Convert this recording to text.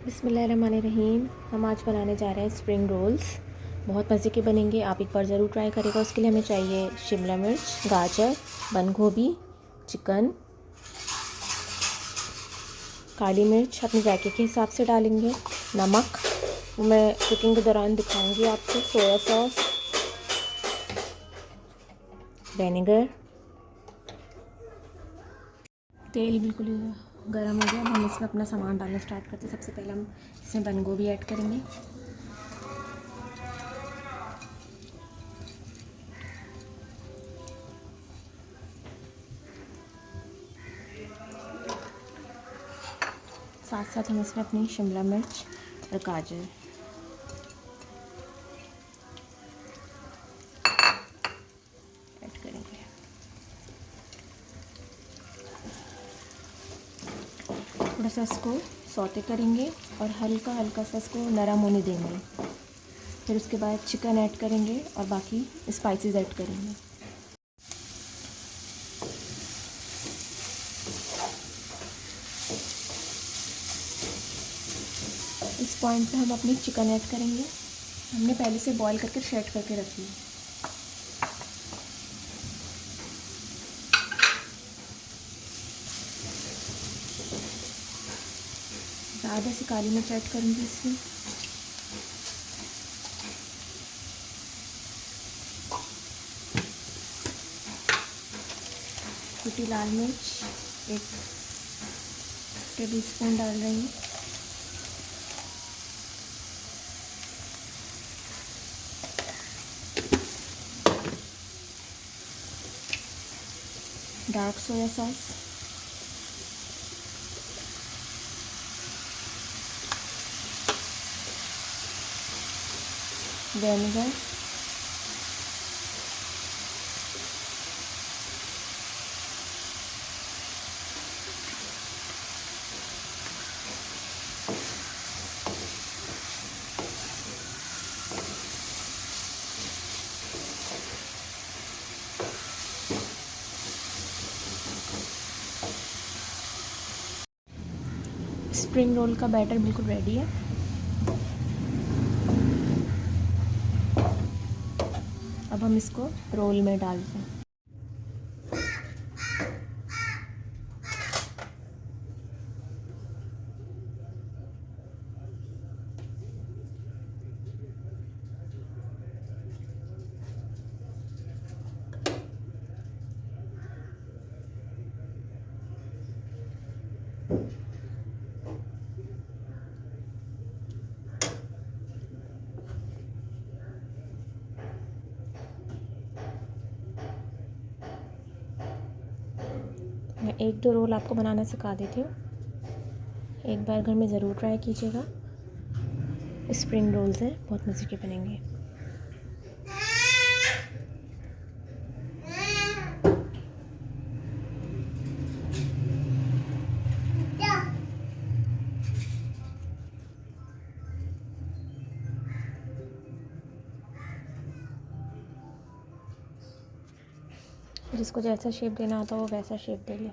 बिस्मिल्लाहिर्रहमानिर्रहीम। हम आज बनाने जा रहे हैं स्प्रिंग रोल्स। बहुत मज़े के बनेंगे, आप एक बार ज़रूर ट्राई करेगा। उसके लिए हमें चाहिए शिमला मिर्च, गाजर, बंद गोभी, चिकन, काली मिर्च अपने जायके के हिसाब से डालेंगे, नमक मैं कुकिंग के दौरान दिखाऊंगी आपको, सोया सॉस, विनेगर। तेल बिल्कुल गर्म हो गया। अब हम इसमें अपना सामान डालना स्टार्ट करते हैं। सबसे पहले हम इसमें बंद गोभी ऐड करेंगे, साथ साथ हम इसमें अपनी शिमला मिर्च और गाजर ऐड करेंगे। थोड़ा सा इसको सौते करेंगे और हल्का हल्का सा इसको नरम होने देंगे। फिर उसके बाद चिकन ऐड करेंगे और बाकी स्पाइसेस ऐड करेंगे। इस पॉइंट पे हम अपनी चिकन ऐड करेंगे। हमने पहले से बॉईल करके सेट करके रखी है। ज़्यादा सी काली मिर्च ऐड करूँगी इसमें। कुटी लाल मिर्च 1 टेबलस्पून डाल रही हूँ। Dark soya sauce, vinegar, spring roll का बैटर बिल्कुल रेडी है। अब हम इसको रोल में डालते हैं। मैं 1-2 रोल आपको बनाना सिखा देती हूँ, एक बार घर में ज़रूर ट्राई कीजिएगा। स्प्रिंग रोल्स हैं, बहुत मज़े के बनेंगे। जिसको जैसा शेप देना आता हो वो वैसा शेप दे ले।